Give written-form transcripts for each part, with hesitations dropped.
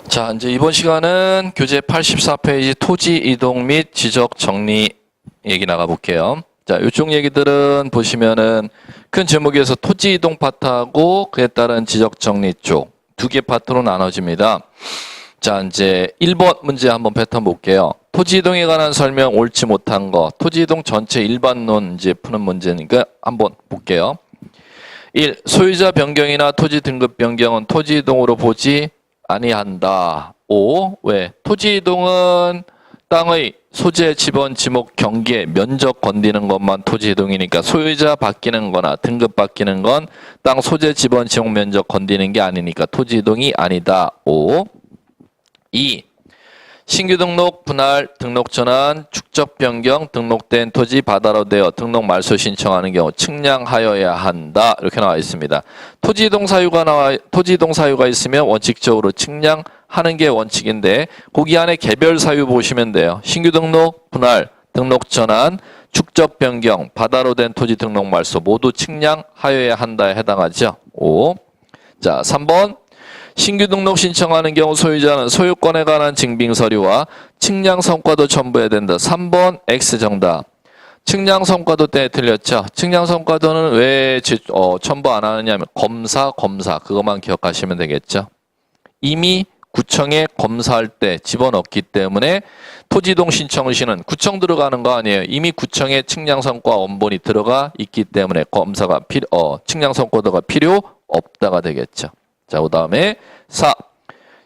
자, 이제 이번 시간은 교재 84페이지 토지 이동 및 지적 정리 얘기 나가볼게요. 자, 이쪽 얘기들은 보시면은 큰 제목에서 토지 이동 파트하고 그에 따른 지적 정리 쪽 두 개 파트로 나눠집니다. 자, 이제 1번 문제 한번 패턴 볼게요. 토지 이동에 관한 설명 옳지 못한 거, 토지 이동 전체 일반론 이제 푸는 문제니까 한번 볼게요. 1. 소유자 변경이나 토지 등급 변경은 토지 이동으로 보지 아니한다. 5. 왜? 토지 이동은 땅의 소재, 지번, 지목, 경계, 면적 건드리는 것만 토지 이동이니까 소유자 바뀌는 거나 등급 바뀌는 건 땅 소재, 지번, 지목, 면적 건드리는 게 아니니까 토지 이동이 아니다. 5. 2. 신규 등록, 분할, 등록 전환, 축적 변경, 등록된 토지 바다로 되어 등록 말소 신청하는 경우 측량하여야 한다. 이렇게 나와 있습니다. 토지 이동 사유가 있으면 원칙적으로 측량하는 게 원칙인데 거기 안에 개별 사유 보시면 돼요. 신규 등록, 분할, 등록 전환, 축적 변경, 바다로 된 토지 등록 말소 모두 측량하여야 한다에 해당하죠. 5. 자, 3번. 신규 등록 신청하는 경우 소유자는 소유권에 관한 증빙 서류와 측량 성과도 첨부해야 된다. 3번 X 정답. 측량 성과도 때 틀렸죠. 측량 성과도는 왜 첨부 안 하느냐면 검사 그것만 기억하시면 되겠죠. 이미 구청에 검사할 때 집어넣기 때문에 토지 이동 신청 시는 구청 들어가는 거 아니에요. 이미 구청에 측량 성과 원본이 들어가 있기 때문에 검사가 측량 성과도가 필요 없다가 되겠죠. 자, 그 다음에 4.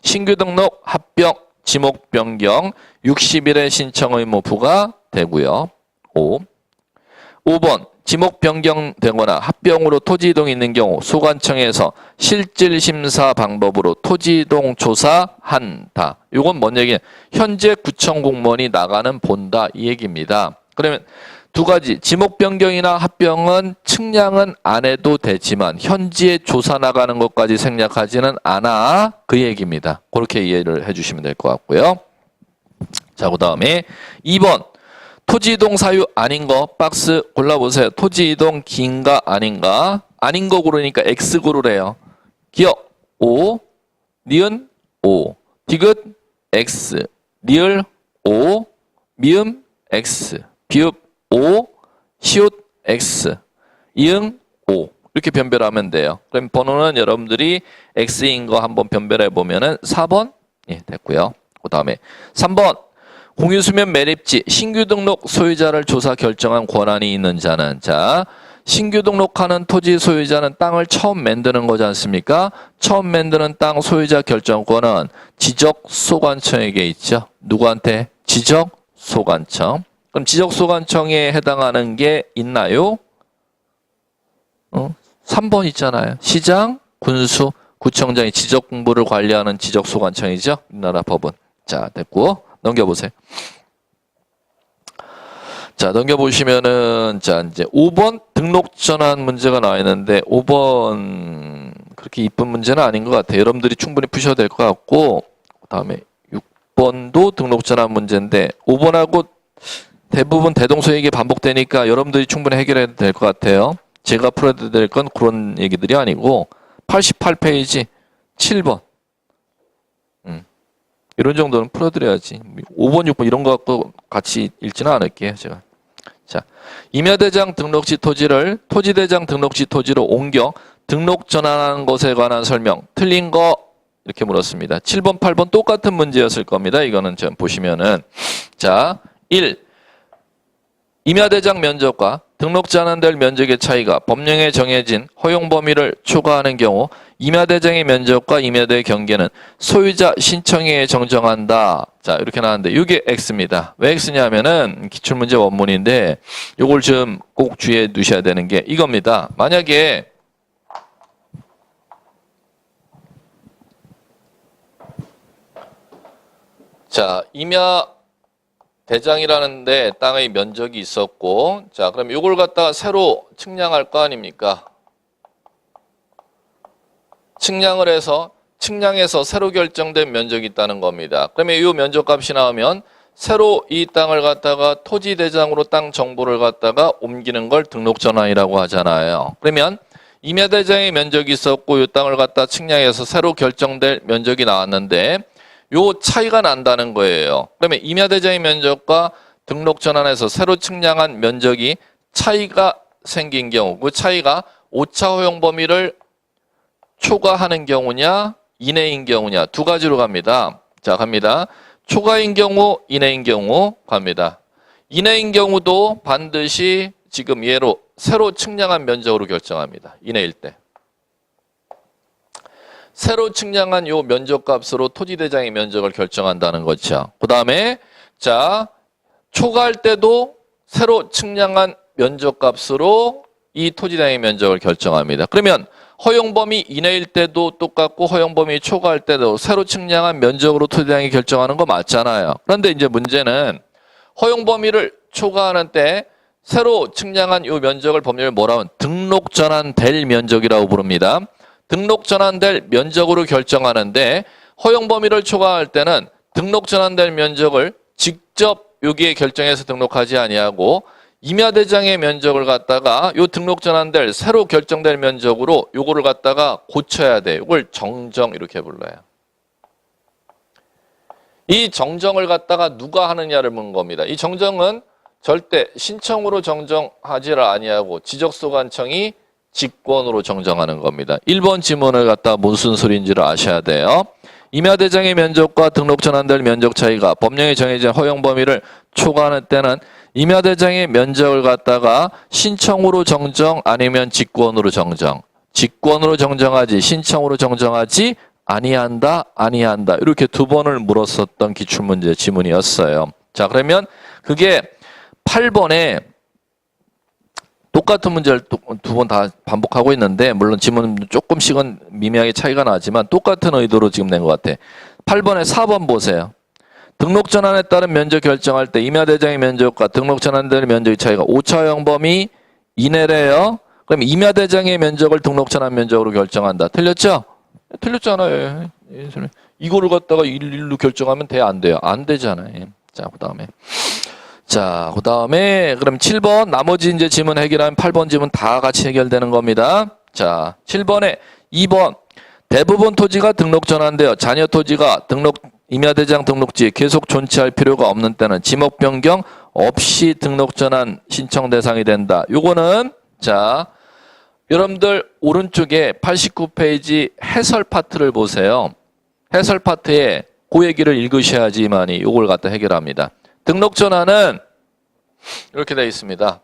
신규 등록, 합병, 지목 변경 60일의 신청 의무 부과되고요. 5. 5번. 지목 변경되거나 합병으로 토지 이동이 있는 경우 소관청에서 실질 심사 방법으로 토지 이동 조사한다. 이건 뭔 얘기냐? 현재 구청 공무원이 나가는 본다 이 얘기입니다. 그러면 두 가지, 지목 변경이나 합병은 측량은 안 해도 되지만 현지에 조사 나가는 것까지 생략하지는 않아 그 얘기입니다. 그렇게 이해를 해주시면 될 것 같고요. 자, 그 다음에 2번 토지 이동 사유 아닌 거 박스 골라보세요. 토지 이동 긴가 아닌가? 아닌 거 고르니까 X 고르래요. 기억 O, 니은 O, 디귿 X, 리을 O, 미음 X, 비읍 O, 시옷 X, 이응 O 이렇게 변별하면 돼요. 그럼 번호는 여러분들이 X인 거 한번 변별해 보면은 4번 예, 됐고요. 그 다음에 3번 공유수면 매립지 신규 등록 소유자를 조사 결정한 권한이 있는 자는 자 신규 등록하는 토지 소유자는 땅을 처음 만드는 거지 않습니까? 처음 만드는 땅 소유자 결정권은 지적소관청에게 있죠. 누구한테? 지적소관청. 그럼 지적소관청에 해당하는 게 있나요? 3번 있잖아요. 시장, 군수, 구청장이 지적공부를 관리하는 지적소관청이죠. 우리나라 법은. 자, 됐고 넘겨보세요. 자, 넘겨보시면은 자 이제 5번 등록 전환 문제가 나와 있는데 5번 그렇게 이쁜 문제는 아닌 것 같아요. 여러분들이 충분히 푸셔도 될 것 같고 그다음에 6번도 등록 전환 문제인데 5번하고 대부분 대동소이익이 반복되니까 여러분들이 충분히 해결해도 될 것 같아요. 제가 풀어야 될 건 그런 얘기들이 아니고 88페이지 7번 이런 정도는 풀어드려야지. 5번, 6번 이런 거 갖고 같이 읽지는 않을게요. 제가. 자, 임야대장 등록지 토지를 토지대장 등록지 토지로 옮겨 등록 전환하는 것에 관한 설명 틀린 거 이렇게 물었습니다. 7번, 8번 똑같은 문제였을 겁니다. 이거는 좀 보시면은 자, 1. 임야대장 면적과 등록 전환될 면적의 차이가 법령에 정해진 허용 범위를 초과하는 경우 임야대장의 면적과 임야대의 경계는 소유자 신청에 정정한다. 자, 이렇게 나왔는데 이게 X입니다. 왜 X냐면은 기출문제 원문인데 이걸 좀 꼭 주의해 두셔야 되는 게 이겁니다. 만약에 자, 임야 대장이라는데 땅의 면적이 있었고 자 그럼 이걸 갖다가 새로 측량할 거 아닙니까? 측량해서 새로 결정된 면적이 있다는 겁니다. 그러면 이 면적값이 나오면 새로 이 땅을 갖다가 토지 대장으로 땅 정보를 갖다가 옮기는 걸 등록 전환이라고 하잖아요. 그러면 임야대장의 면적이 있었고 이 땅을 갖다 측량해서 새로 결정될 면적이 나왔는데 요 차이가 난다는 거예요. 그러면 임야대장의 면적과 등록 전환에서 새로 측량한 면적이 차이가 생긴 경우, 그 차이가 오차 허용 범위를 초과하는 경우냐 이내인 경우냐 두 가지로 갑니다. 자, 갑니다. 초과인 경우, 이내인 경우 갑니다. 이내인 경우도 반드시 지금 예로 새로 측량한 면적으로 결정합니다. 이내일 때. 새로 측량한 요 면적값으로 토지대장의 면적을 결정한다는 거죠. 그 다음에 자, 초과할 때도 새로 측량한 면적값으로 이 토지대장의 면적을 결정합니다. 그러면 허용범위 이내일 때도 똑같고 허용범위 초과할 때도 새로 측량한 면적으로 토지대장이 결정하는 거 맞잖아요. 그런데 이제 문제는 허용범위를 초과하는 때 새로 측량한 이 면적을 법률에 뭐라고 하면 등록 전환될 면적이라고 부릅니다. 등록 전환될 면적으로 결정하는데 허용 범위를 초과할 때는 등록 전환될 면적을 직접 여기에 결정해서 등록하지 아니하고 임야대장의 면적을 갖다가 요 등록 전환될 새로 결정될 면적으로 요거를 갖다가 고쳐야 돼. 요걸 정정 이렇게 불러요. 이 정정을 갖다가 누가 하느냐를 묻는 겁니다. 이 정정은 절대 신청으로 정정하지 아니하고 지적소관청이 직권으로 정정하는 겁니다. 1번 지문을 갖다 무슨 소리인지를 아셔야 돼요. 임야대장의 면적과 등록 전환될 면적 차이가 법령에 정해진 허용 범위를 초과하는 때는 임야대장의 면적을 갖다가 신청으로 정정 아니면 직권으로 정정. 직권으로 정정하지 신청으로 정정하지 아니한다 이렇게 두 번을 물었었던 기출문제 지문이었어요. 자, 그러면 그게 8번에 똑같은 문제를 두 번 다 반복하고 있는데 물론 지문 조금씩은 미미하게 차이가 나지만 똑같은 의도로 지금 낸 것 같아. 8번에 4번 보세요. 등록 전환에 따른 면적 결정할 때 임야대장의 면적과 등록 전환될 면적의 차이가 오차형 범위 이내래요. 그럼 임야대장의 면적을 등록 전환 면적으로 결정한다. 틀렸죠? 틀렸잖아요. 이거를 갖다가 일로 결정하면 돼? 안 돼요? 안 되잖아요. 자, 그 다음에 그럼 7번 나머지 이제 지문 해결하면 8번 지문 다 같이 해결되는 겁니다. 자, 7번에 2번 대부분 토지가 등록 전환되어 자녀 토지가 임야대장 등록지에 계속 존치할 필요가 없는 때는 지목 변경 없이 등록 전환 신청 대상이 된다. 요거는 자, 여러분들 오른쪽에 89페이지 해설 파트를 보세요. 해설 파트에 그 얘기를 읽으셔야지만이 요걸 갖다 해결합니다. 등록 전환은 이렇게 되어 있습니다.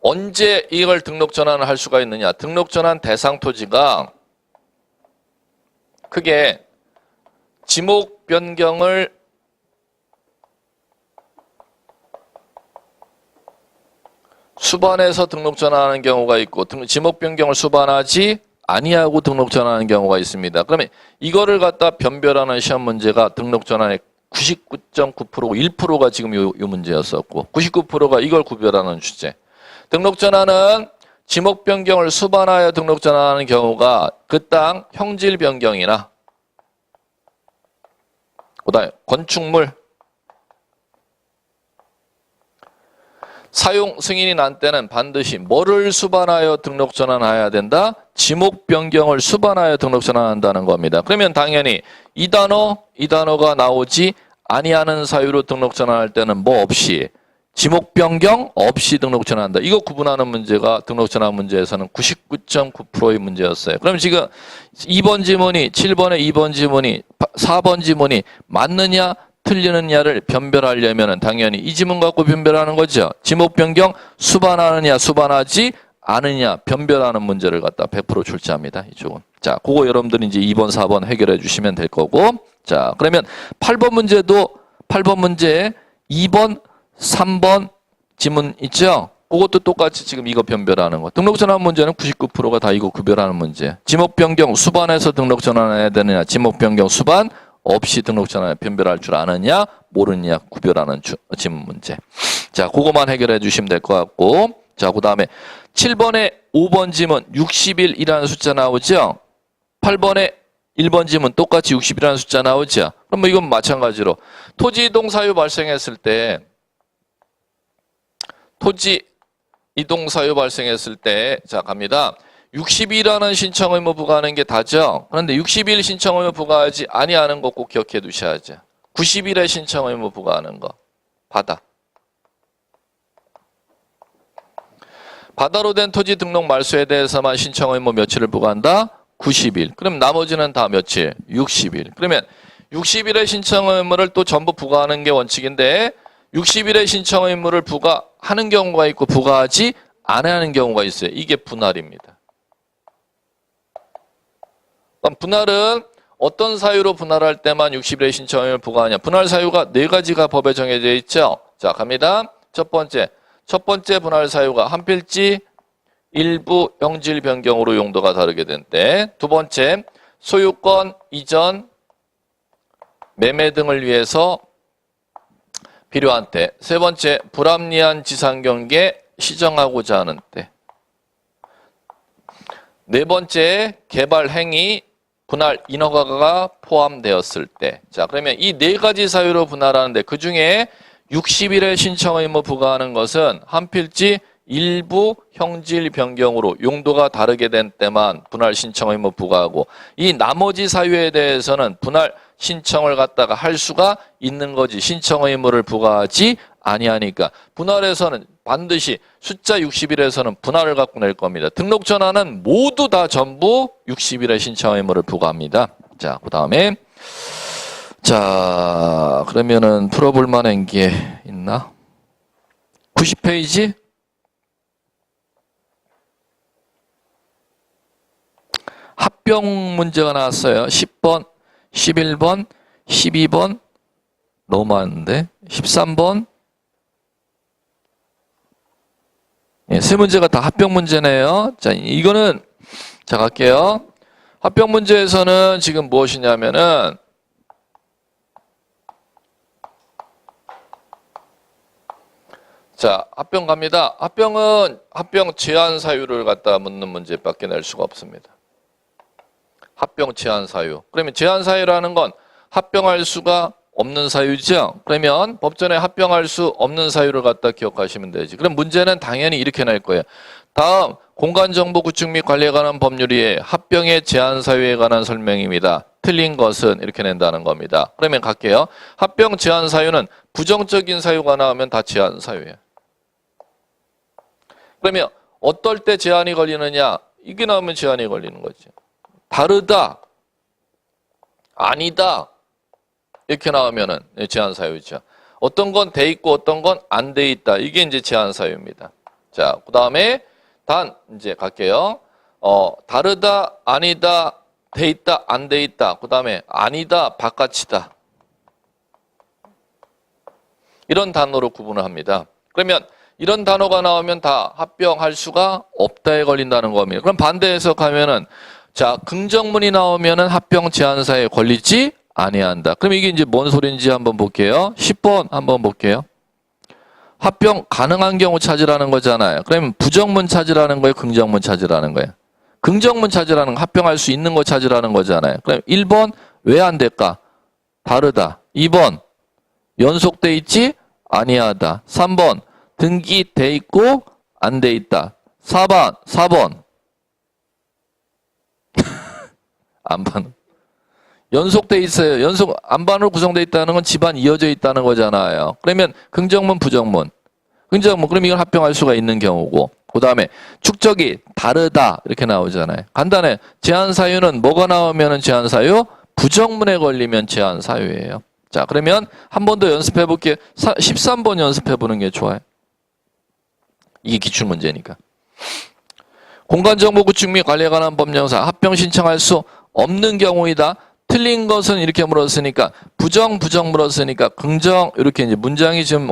언제 이걸 등록 전환을 할 수가 있느냐? 등록 전환 대상 토지가 크게 지목 변경을 수반해서 등록 전환하는 경우가 있고 지목 변경을 수반하지 아니하고 등록 전환하는 경우가 있습니다. 그러면 이거를 갖다 변별하는 시험 문제가 등록 전환의 99.9%고 1%가 지금 요 문제였었고 99%가 이걸 구별하는 주제. 등록 전환은 지목 변경을 수반하여 등록 전환하는 경우가 그 땅 형질 변경이나 그다음에 건축물 사용 승인이 난 때는 반드시 뭐를 수반하여 등록 전환해야 된다? 지목 변경을 수반하여 등록 전환한다는 겁니다. 그러면 당연히 이 단어가 나오지 아니하는 사유로 등록 전환할 때는 뭐 없이 지목 변경 없이 등록 전환한다. 이거 구분하는 문제가 등록 전환 문제에서는 99.9%의 문제였어요. 그럼 지금 2번 지문이 7번의 2번 지문이 4번 지문이 맞느냐 틀리느냐를 변별하려면 당연히 이 지문 갖고 변별하는 거죠. 지목 변경 수반하느냐 수반하지 않느냐 변별하는 문제를 갖다 100% 출제합니다. 이쪽은. 자, 그거 여러분들이 이제 2번, 4번 해결해 주시면 될 거고. 자, 그러면 8번 문제에 2번, 3번 지문 있죠? 그것도 똑같이 지금 이거 변별하는 거. 등록 전환 문제는 99%가 다 이거 구별하는 문제. 지목 변경 수반해서 등록 전환해야 되느냐, 지목 변경 수반 없이 등록 전환 변별할 줄 아느냐, 모르느냐 구별하는 지문 문제. 자, 그거만 해결해 주시면 될 것 같고. 자, 그 다음에 7번에 5번 지문 60일이라는 숫자 나오죠? 8번에 1번 지문 똑같이 60이라는 숫자 나오죠? 그럼 뭐 이건 마찬가지로 토지 이동 사유 발생했을 때 자, 갑니다. 60일이라는 신청 의무 부과하는 게 다죠. 그런데 60일 신청 의무 부과하지 아니하는 거 꼭 기억해 두셔야죠. 90일에 신청 의무 부과하는 거. 바다로 된 토지 등록 말소에 대해서만 신청 의무 며칠을 부과한다? 90일. 그럼 나머지는 다 며칠? 60일. 그러면 60일의 신청 의무를 또 전부 부과하는 게 원칙인데 60일의 신청 의무를 부과하는 경우가 있고 부과하지 않아야 하는 경우가 있어요. 이게 분할입니다. 그럼 분할은 어떤 사유로 분할할 때만 60일의 신청 의무를 부과하냐? 분할 사유가 4가지가 법에 정해져 있죠. 자, 갑니다. 첫 번째 분할 사유가 한 필지 일부 형질 변경으로 용도가 다르게 된 때. 두 번째, 소유권 이전, 매매 등을 위해서 필요한 때. 세 번째, 불합리한 지상 경계 시정하고자 하는 때. 네 번째, 개발 행위, 분할 인허가가 포함되었을 때. 자, 그러면 이 4가지 사유로 분할하는데 그 중에 60일의 신청 의무 부과하는 것은 한 필지 일부 형질 변경으로 용도가 다르게 된 때만 분할 신청 의무 부과하고 이 나머지 사유에 대해서는 분할 신청을 갖다가 할 수가 있는 거지 신청 의무를 부과하지 아니하니까 분할에서는 반드시 숫자 60일에서는 분할을 갖고 낼 겁니다. 등록 전환은 모두 다 전부 60일의 신청 의무를 부과합니다. 자, 그 다음에 자, 그러면은 풀어볼 만한 게 있나? 90페이지? 합병 문제가 나왔어요. 10번, 11번, 12번, 너무 많은데? 13번. 예, 세 문제가 다 합병 문제네요. 자, 이거는, 자, 갈게요. 합병 문제에서는 지금 무엇이냐면은, 자, 합병 갑니다. 합병은 합병 제한 사유를 갖다 묻는 문제밖에 낼 수가 없습니다. 합병 제한 사유. 그러면 제한 사유라는 건 합병할 수가 없는 사유죠. 그러면 법전에 합병할 수 없는 사유를 갖다 기억하시면 되지. 그럼 문제는 당연히 이렇게 낼 거예요. 다음 공간정보 구축 및 관리에 관한 법률의 합병의 제한 사유에 관한 설명입니다. 틀린 것은 이렇게 낸다는 겁니다. 그러면 갈게요. 합병 제한 사유는 부정적인 사유가 나오면 다 제한 사유예요. 그러면 어떨 때 제한이 걸리느냐? 이게 나오면 제한이 걸리는 거죠. 다르다, 아니다 이렇게 나오면은 제한 사유죠. 어떤 건 돼 있고 어떤 건 안 돼 있다. 이게 이제 제한 사유입니다. 자, 그 다음에 단 이제 갈게요. 다르다, 아니다, 돼 있다, 안 돼 있다. 그 다음에 아니다, 바깥이다. 이런 단어로 구분을 합니다. 그러면 이런 단어가 나오면 다 합병할 수가 없다에 걸린다는 겁니다. 그럼 반대 해석하면은 자, 긍정문이 나오면은 합병 제한사에 걸리지 아니한다. 그럼 이게 이제 뭔 소리인지 한번 볼게요. 10번 한번 볼게요. 합병 가능한 경우 찾으라는 거잖아요. 그러면 부정문 찾으라는 거예요? 긍정문 찾으라는 거예요? 긍정문 찾으라는 거, 합병할 수 있는 거 찾으라는 거잖아요. 그럼 1번 왜 안 될까? 다르다. 2번 연속돼 있지 아니하다. 3번 등기돼 있고 안 돼 있다. 4번 안반 연속돼 있어요. 연속 안반으로 구성돼 있다는 건 집안 이어져 있다는 거잖아요. 그러면 긍정문, 부정문. 긍정문 그럼 이건 합병할 수가 있는 경우고 그 다음에 축적이 다르다 이렇게 나오잖아요. 간단해. 제한 사유는 뭐가 나오면은 제한 사유? 부정문에 걸리면 제한 사유예요. 자, 그러면 한 번 더 연습해 볼게요. 13번 연습해 보는 게 좋아요. 이게 기출문제니까. 공간정보 구축 및 관리에 관한 법령상 합병 신청할 수 없는 경우이다. 틀린 것은 이렇게 물었으니까 부정 물었으니까 긍정 이렇게 이제 문장이 좀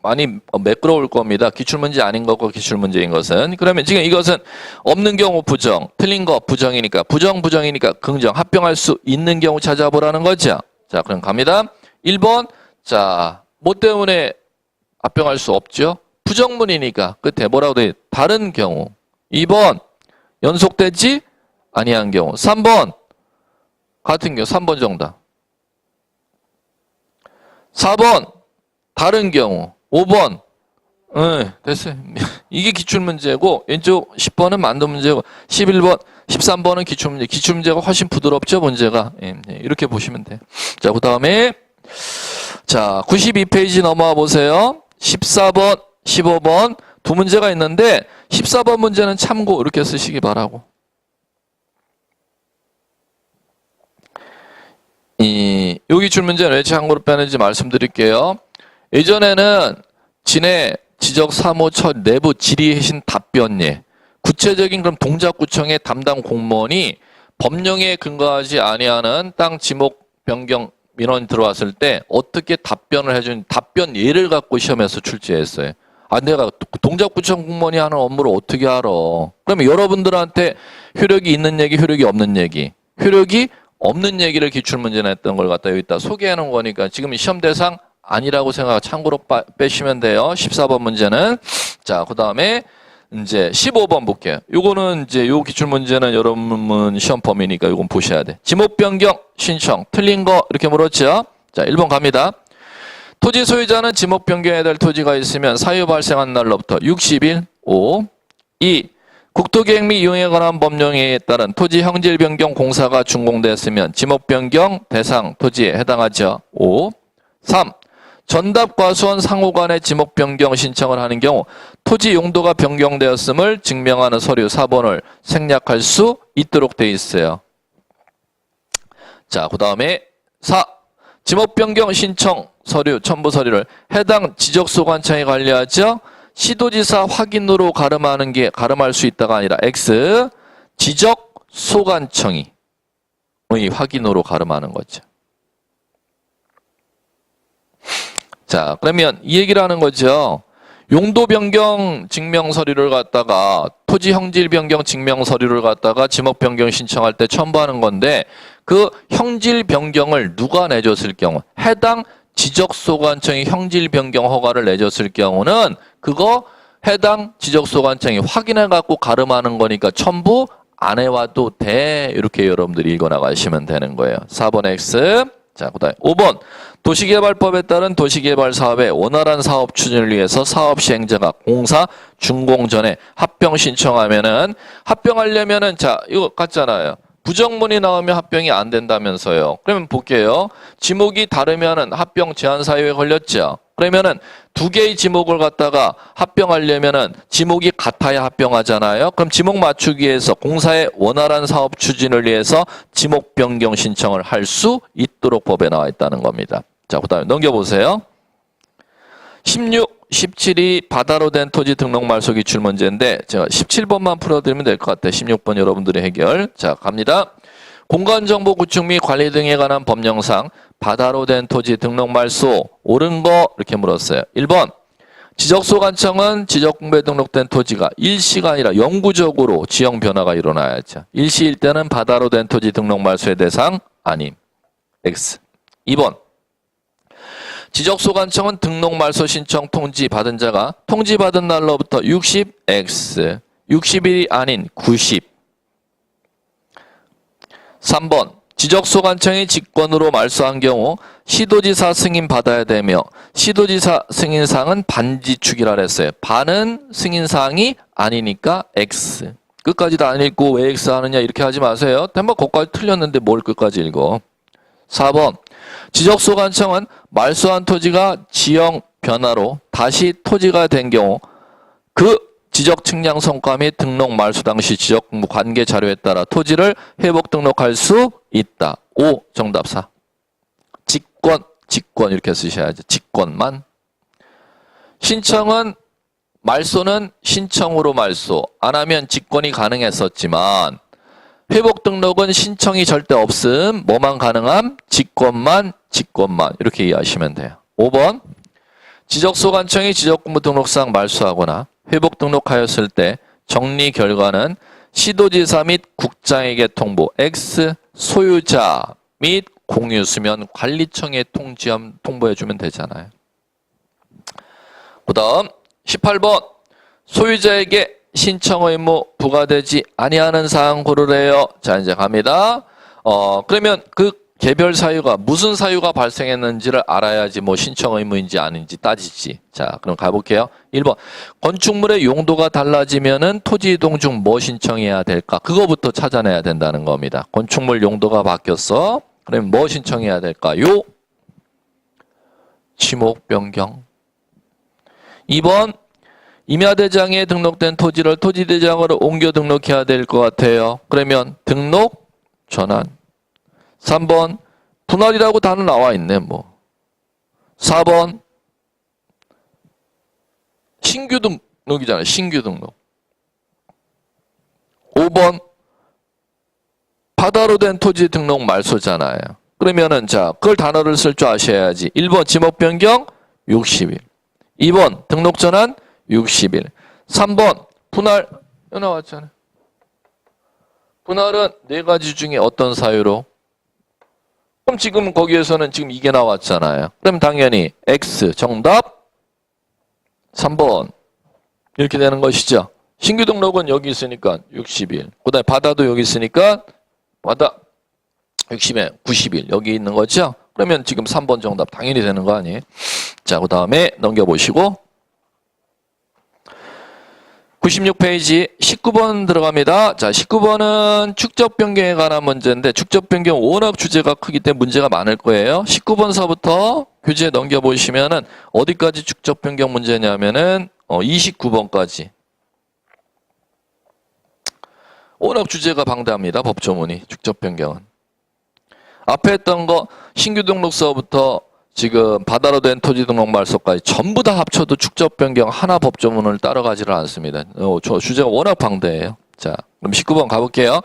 많이 매끄러울 겁니다. 기출문제 아닌 것과 기출문제인 것은. 그러면 지금 이것은 없는 경우 부정, 틀린 거 부정이니까 부정이니까 긍정, 합병할 수 있는 경우 찾아보라는 거죠. 자, 그럼 갑니다. 1번. 자, 뭐 때문에 합병할 수 없죠? 부정문이니까 끝에 뭐라고 돼? 다른 경우. 2번 연속되지 아니한 경우. 3번 같은 경우. 3번 정답. 4번 다른 경우. 5번 됐어요. 이게 기출문제고 왼쪽 10번은 만도 문제고 11번, 13번은 기출문제. 기출문제가 훨씬 부드럽죠, 문제가. 이렇게 보시면 돼요. 자, 그 다음에 자, 92페이지 넘어와 보세요. 14번, 15번 두 문제가 있는데 14번 문제는 참고 이렇게 쓰시기 바라고. 여기 줄 문제는 왜 참고로 빼는지 말씀드릴게요. 예전에는 진해 지적사무처 내부 질의해신 답변예, 구체적인 그럼 동작구청의 담당 공무원이 법령에 근거하지 아니하는 땅 지목 변경 민원이 들어왔을 때 어떻게 답변을 해준 답변 예를 갖고 시험에서 출제했어요. 아, 내가 동작구청 공무원이 하는 업무를 어떻게 알아? 그러면 여러분들한테 효력이 있는 얘기, 효력이 없는 얘기, 효력이 없는 얘기를 기출문제나 했던 걸 갖다 여기다 소개하는 거니까 지금 시험 대상 아니라고 생각 참고로 빼시면 돼요. 14번 문제는. 자, 그 다음에 이제 15번 볼게요. 요거는 이제 요 기출문제는 여러분 시험 범위니까 요건 보셔야 돼. 지목 변경 신청 틀린 거 이렇게 물었죠. 자, 1번 갑니다. 토지 소유자는 지목 변경해야 될 토지가 있으면 사유 발생한 날로부터 60일 5. 2. 국토계획 및 이용에 관한 법령에 따른 토지 형질 변경 공사가 준공됐으면 지목 변경 대상 토지에 해당하죠. 5. 3. 전답 과수원 상호 간의 지목 변경 신청을 하는 경우 토지 용도가 변경되었음을 증명하는 서류 4번을 생략할 수 있도록 돼 있어요. 자, 그 다음에 4. 지목 변경 신청 서류 첨부 서류를 해당 지적소관청이 관리하죠. 시도지사 확인으로 가름할 수 있다가 아니라 X 지적소관청이 확인으로 가름하는 거죠. 자, 그러면 이 얘기를 하는 거죠. 용도 변경 증명 서류를 갖다가 토지 형질 변경 증명 서류를 갖다가 지목 변경 신청할 때 첨부하는 건데 그 형질 변경을 누가 내줬을 경우 해당 지적소관청이 형질 변경 허가를 내줬을 경우는 그거 해당 지적소관청이 확인해 갖고 가름하는 거니까 첨부 안 해와도 돼. 이렇게 여러분들이 읽어 나가시면 되는 거예요. 4번 X. 자, 그다음에 5번. 도시개발법에 따른 도시개발 사업의 원활한 사업 추진을 위해서 사업 시행자가 공사 준공 전에 합병 신청하면은 합병하려면은 자, 이거 같잖아요. 부정문이 나오면 합병이 안 된다면서요. 그러면 볼게요. 지목이 다르면은 합병 제한 사유에 걸렸죠. 그러면은 두 개의 지목을 갖다가 합병하려면은 지목이 같아야 합병하잖아요. 그럼 지목 맞추기 위해서 공사의 원활한 사업 추진을 위해서 지목 변경 신청을 할 수 있도록 법에 나와 있다는 겁니다. 자, 그다음에 넘겨보세요. 16, 17이 바다로 된 토지 등록 말소 기출 문제인데 제가 17번만 풀어드리면 될 것 같아요. 16번 여러분들의 해결. 자, 갑니다. 공간정보 구축 및 관리 등에 관한 법령상 바다로 된 토지 등록 말소 옳은 거 이렇게 물었어요. 1번. 지적소관청은 지적공부에 등록된 토지가 일시가 아니라 영구적으로 지형 변화가 일어나야죠. 일시일 때는 바다로 된 토지 등록 말소의 대상 아님. X. 2번. 지적소관청은 등록 말소 신청 통지 받은 자가 통지받은 날로부터 60X, 60일이 아닌 90. 3번. 지적소관청이 직권으로 말소한 경우 시도지사 승인 받아야 되며 시도지사 승인사항은 반지축이라 그랬어요. 반은 승인사항이 아니니까 X. 끝까지 다 안 읽고 왜 X 하느냐 이렇게 하지 마세요. 대박 거기까지 틀렸는데 뭘 끝까지 읽어. 4번. 지적소관청은 말소한 토지가 지형 변화로 다시 토지가 된 경우 그 지적 측량 성과 및 등록 말소 당시 지적공부 관계 자료에 따라 토지를 회복 등록할 수 있다. 5. 정답 4. 직권 이렇게 쓰셔야죠. 직권만. 신청은 말소는 신청으로 말소 안 하면 직권이 가능했었지만 회복 등록은 신청이 절대 없음. 뭐만 가능함? 직권만 이렇게 이해하시면 돼요. 5번. 지적소관청이 지적공부 등록상 말소하거나 회복 등록하였을 때 정리 결과는 시도지사 및 국장에게 통보 X 소유자 및 공유수면 관리청에 통보해주면 되잖아요. 그 다음 18번. 소유자에게 신청 의무 부과되지 아니하는 사항 고르래요. 자, 이제 갑니다. 그러면 그 개별 사유가 무슨 사유가 발생했는지를 알아야지 뭐 신청 의무인지 아닌지 따지지. 자, 그럼 가볼게요. 1번. 건축물의 용도가 달라지면은 토지 이동 중 뭐 신청해야 될까? 그거부터 찾아내야 된다는 겁니다. 건축물 용도가 바뀌었어. 그럼 뭐 신청해야 될까요? 지목 변경. 2번. 임야대장에 등록된 토지를 토지대장으로 옮겨 등록해야 될 것 같아요. 그러면 등록 전환. 3번 분할이라고 단어 나와 있네 뭐. 4번 신규 등록이잖아요. 신규 등록. 5번 바다로 된 토지 등록 말소잖아요. 그러면은 자 그걸 단어를 쓸 줄 아셔야지. 1번 지목 변경 60일. 2번 등록 전환 60일. 3번 분할 여기 나왔잖아요. 분할은 네 가지 중에 어떤 사유로? 그럼 지금 거기에서는 지금 이게 나왔잖아요. 그럼 당연히 X 정답 3번 이렇게 되는 것이죠. 신규 등록은 여기 있으니까 60일. 그 다음에 바다도 여기 있으니까 바다 60에 90일 여기 있는 거죠. 그러면 지금 3번 정답 당연히 되는 거 아니에요? 자, 그 다음에 넘겨보시고 96페이지 19번 들어갑니다. 자, 19번은 축적 변경에 관한 문제인데 축적 변경 워낙 주제가 크기 때문에 문제가 많을 거예요. 19번서부터 교재 넘겨보시면은 어디까지 축적 변경 문제냐면은 29번까지. 워낙 주제가 방대합니다. 법조문이 축적 변경은. 앞에 했던 거 신규 등록서부터 지금 바다로 된 토지 등록 말소까지 전부 다 합쳐도 축적 변경 하나 법조문을 따라가지를 않습니다. 저 주제가 워낙 방대해요. 자, 그럼 19번 가볼게요.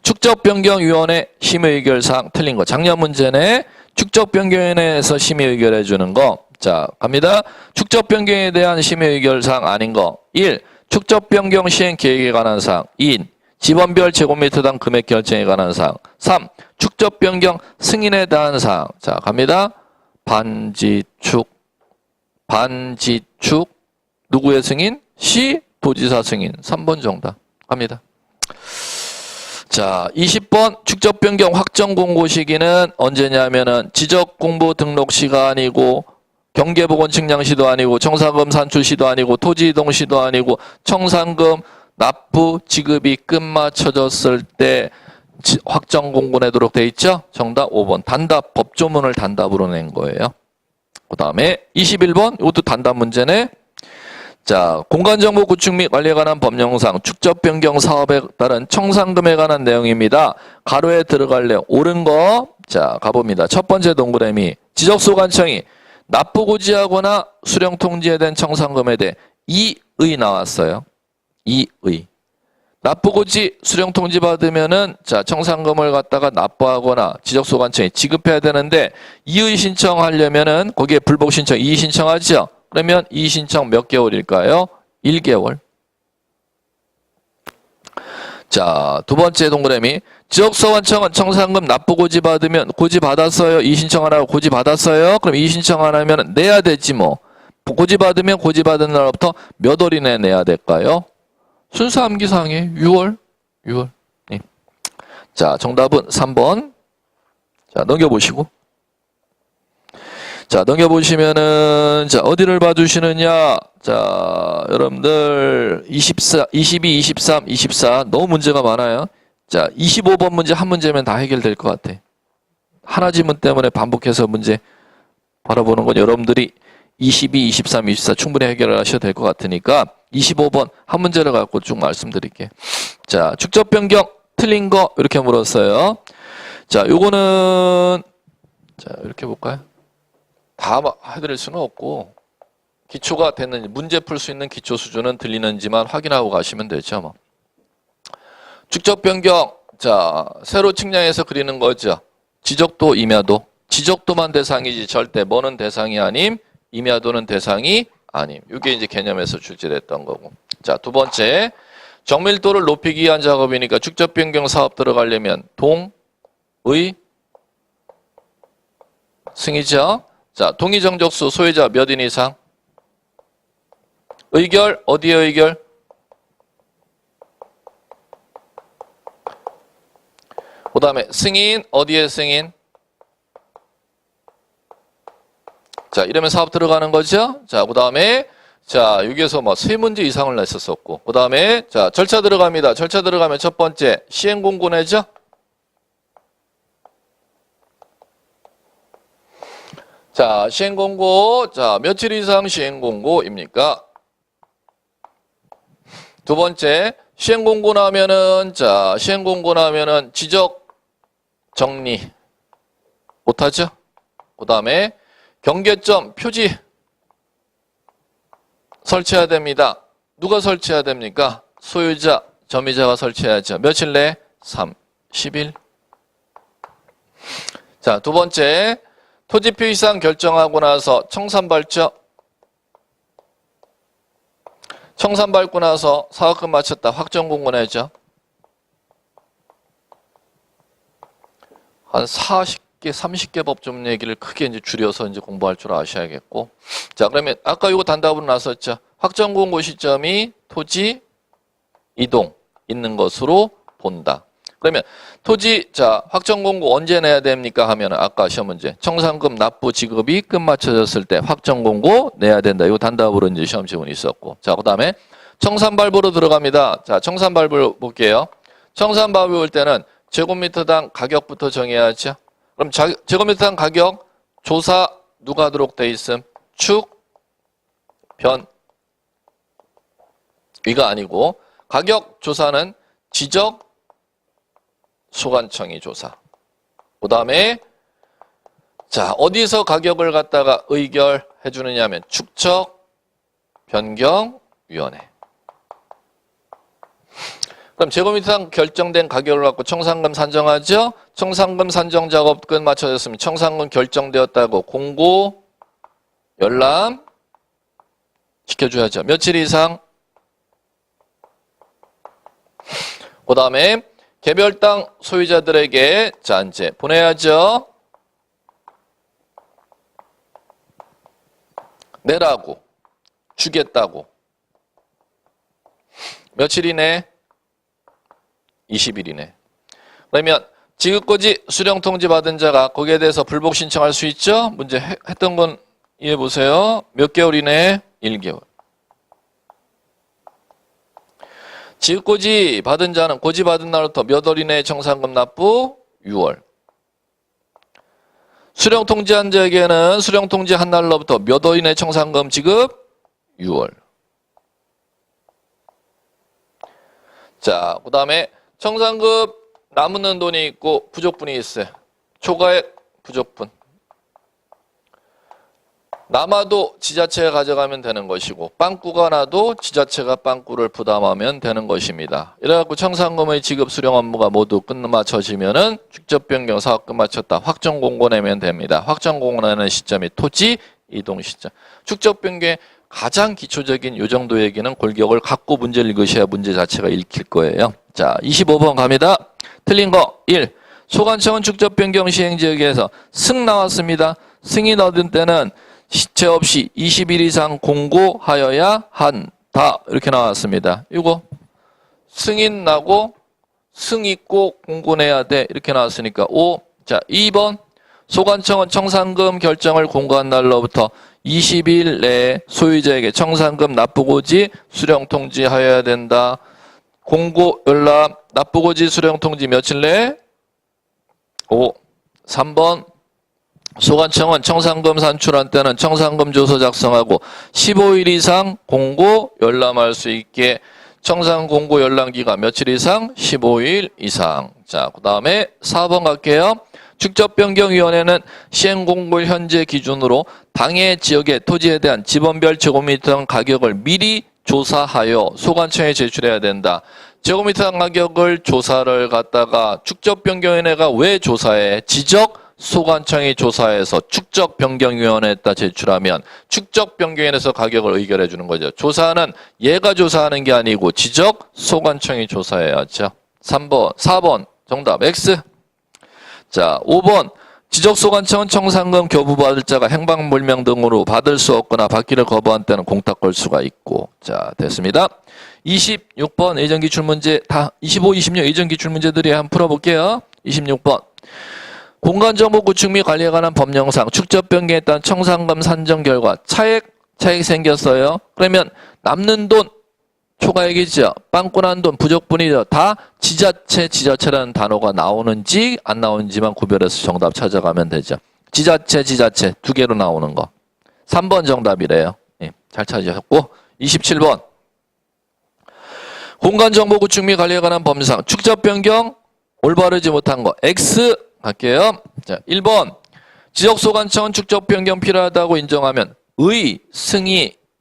축적 변경 위원회 심의 의결사항 틀린 거. 작년 문제네. 축적 변경위원회에서 심의 의결해 주는 거. 자, 갑니다. 축적 변경에 대한 심의 의결사항 아닌 거. 1. 축적 변경 시행 계획에 관한 사항. 2. 지번별 제곱미터당 금액 결정에 관한 사항. 3. 축적 변경 승인에 대한 사항. 자, 갑니다. 반지축. 누구의 승인? 시 도지사 승인. 3번 정답. 갑니다. 자, 20번 축적 변경 확정 공고 시기는 언제냐면은 지적 공부 등록 시가 아니고 경계보건 측량 시도 아니고 청산금 산출 시도 아니고 토지 이동 시도 아니고 청산금 납부 지급이 끝마쳐졌을 때 확정 공고 내도록 돼 있죠? 정답 5번. 단답, 법조문을 단답으로 낸 거예요. 그 다음에 21번, 이것도 단답 문제네. 자, 공간정보 구축 및 관리에 관한 법령상 축적 변경 사업에 따른 청산금에 관한 내용입니다. 가로에 들어갈래 옳은 거. 자, 가봅니다. 첫 번째 동그라미. 지적소관청이 납부 고지하거나 수령 통지에 대한 청산금에 대해 이의 나왔어요. 이의. 납부 고지 수령 통지 받으면은 자 청산금을 갖다가 납부하거나 지적소관청에 지급해야 되는데 이의 신청하려면은 거기에 불복 신청 이의 신청하죠. 그러면 이의 신청 몇 개월일까요? 1개월. 자, 두 번째 동그라미. 지적소관청은 청산금 납부 고지 받으면 고지 받았어요. 이의 신청하라고 고지 받았어요. 그럼 이의 신청 안 하면 내야 되지 뭐. 고지 받으면 고지 받은 날부터 몇 월 이내에 내야 될까요? 순서 암기사항에 6월. 네. 자, 정답은 3번. 자, 넘겨보시고. 자, 넘겨보시면은, 자, 어디를 봐주시느냐. 자, 여러분들, 22, 23, 24. 너무 문제가 많아요. 자, 25번 문제 한 문제면 다 해결될 것 같아. 하나 지문 때문에 반복해서 문제 바라보는 건 여러분들이 22, 23, 24 충분히 해결을 하셔도 될 것 같으니까 25번 한 문제를 갖고 쭉 말씀드릴게요. 자, 축적 변경 틀린 거 이렇게 물었어요. 자, 요거는 자, 이렇게 볼까요? 다 해드릴 수는 없고 기초가 됐는지 문제 풀 수 있는 기초 수준은 들리는지만 확인하고 가시면 되죠. 뭐. 축적 변경 자, 세로 측량해서 그리는 거죠. 지적도, 임야도. 지적도만 대상이지 절대 뭐는 대상이 아님. 임야도는 대상이 아님. 이게 이제 개념에서 출제됐던 거고. 자, 두 번째. 정밀도를 높이기 위한 작업이니까 축적 변경 사업 들어가려면 동의 승이죠. 자, 동의 정적수 소유자 몇 인 이상? 의결 어디에 의결? 그 다음에 승인 어디에 승인? 자, 이러면 사업 들어가는 거죠. 자, 그 다음에 자, 여기에서 뭐 3문제 이상을 냈었었고, 그 다음에 자, 절차 들어갑니다. 절차 들어가면 첫 번째 시행공고 내죠. 자, 시행공고. 자, 며칠 이상 시행공고입니까? 두 번째, 시행공고 나면은, 자, 시행공고 나면은 지적 정리 못하죠? 그 다음에 경계점 표지 설치해야 됩니다. 누가 설치해야 됩니까? 소유자, 점유자가 설치해야죠. 며칠 내에? 30일. 자, 두 번째, 토지 표시상 결정하고 나서 청산 밟죠. 청산 밟고 나서 사업금 마쳤다. 확정 공고 내죠. 한 40개, 30개 법좀 얘기를 크게 이제 줄여서 이제 공부할 줄 아셔야겠고. 자, 그러면 아까 이거 단답으로 나섰죠. 확정 공고 시점이 토지 이동 있는 것으로 본다. 그러면 토지, 자, 확정 공고 언제 내야 됩니까? 하면은 아까 시험 문제. 청산금 납부 지급이 끝마쳐졌을 때 확정 공고 내야 된다. 이거 단답으로 이제 시험 지문이 있었고. 자, 그 다음에 청산 발부로 들어갑니다. 자, 청산 발부 볼게요. 청산 발부 볼 때는 제곱미터당 가격부터 정해야죠. 그럼 제곱미터당 가격 조사 누가 하도록 돼 있음? 축, 변, 위가 아니고 가격 조사는 지적, 소관청이 조사. 그 다음에 자, 어디서 가격을 갖다가 의결해 주느냐면 축척, 변경위원회. 그럼 제곱미터당 결정된 가격을 갖고 청산금 산정하죠. 청산금 산정 작업 끝 마쳐졌으면 청산금 결정되었다고 공고, 열람 시켜줘야죠. 며칠 이상. 그 다음에 개별 땅 소유자들에게 자, 이제 보내야죠. 내라고, 주겠다고. 며칠 이내? 20일 이내. 그러면 지급고지 수령통지 받은 자가 거기에 대해서 불복 신청할 수 있죠? 문제 했던 건 이해해 보세요. 몇 개월 이내에? 1개월. 지급고지 받은 자는 고지 받은 날부터 몇 월 이내에 청산금 납부? 6월. 수령통지한 자에게는 수령통지한 날로부터 몇 월 이내에 청산금 지급? 6월. 자, 그 다음에 청산금 남는 돈이 있고 부족분이 있어요. 초과액 부족분. 남아도 지자체가 가져가면 되는 것이고 빵꾸가 나도 지자체가 빵꾸를 부담하면 되는 것입니다. 이래갖고 청산금의 지급 수령 업무가 모두 끝마쳐지면은 축적 변경 사업금 마쳤다. 확정 공고 내면 됩니다. 확정 공고 내는 시점이 토지 이동 시점. 축적 변경의 가장 기초적인 요 정도 얘기는 골격을 갖고 문제를 읽으셔야 문제 자체가 읽힐 거예요. 자, 25번 갑니다. 틀린 거 1. 소관청은 축적 변경 시행 지역에서 승 나왔습니다. 승인 얻은 때는 시체 없이 20일 이상 공고하여야 한다. 이렇게 나왔습니다. 이거 승인 나고 승 있고 공고 내야 돼. 이렇게 나왔으니까 5. 자, 2번. 소관청은 청산금 결정을 공고한 날로부터 20일 내에 소유자에게 청산금 납부고지 수령통지하여야 된다. 공고, 열람, 납부고지 수령통지 며칠 내에? 5. 3번. 소관청은 청산금 산출한 때는 청산금 조서 작성하고 15일 이상 공고, 열람할 수 있게 청산 공고 열람 기간 며칠 이상? 15일 이상. 자, 그 다음에 4번 갈게요. 축적변경위원회는 시행공고 현재 기준으로 당해 지역의 토지에 대한 지번별 제곱미터 가격을 미리 조사하여 소관청에 제출해야 된다. 제곱미터 가격을 조사를 갖다가 축적변경위원회가 왜 조사해? 지적 소관청이 조사해서 축적변경위원회에다 제출하면 축적변경위원회에서 가격을 의결해 주는 거죠. 조사는 얘가 조사하는 게 아니고 지적 소관청이 조사해야죠. 3번, 4번 정답 X. 자, 5번. 지적소관청은 청산금 교부받을 자가 행방불명 등으로 받을 수 없거나 받기를 거부한 때는 공탁 걸 수가 있고. 자, 됐습니다. 26번 예전기출문제 다 25, 26 예전기출문제들이 한번 풀어볼게요. 26번. 공간정보 구축 및 관리에 관한 법령상 축적 변경에 따른 청산금 산정 결과 차액 생겼어요. 그러면 남는 돈 초과액이죠. 빵꾸난 돈 부족분이죠. 다 지자체라는 단어가 나오는지 안 나오는지만 구별해서 정답 찾아가면 되죠. 지자체 두 개로 나오는 거. 3번 정답이래요. 예, 잘 찾으셨고 27번 공간정보 구축 및 관리에 관한 법령상 축적 변경 올바르지 못한 거 X 갈게요. 자, 1번 지적소관청은 축적 변경 필요하다고 인정하면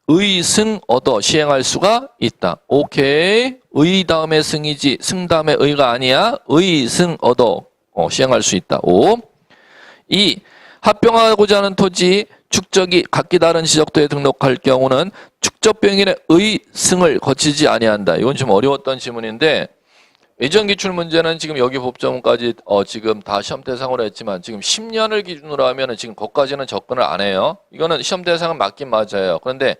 의승 얻어 시행할 수가 있다. 오케이. 의 다음에 승이지 승 다음에 의가 아니야. 의승 얻어 시행할 수 있다. 5. 2. 합병하고자 하는 토지 축적이 각기 다른 지적도에 등록할 경우는 축적 변경의 의승을 거치지 아니한다. 이건 좀 어려웠던 지문인데 예전 기출 문제는 지금 여기 법조문까지 지금 다 시험 대상으로 했지만 지금 10년을 기준으로 하면은 지금 거기까지는 접근을 안 해요. 이거는 시험 대상은 맞긴 맞아요. 그런데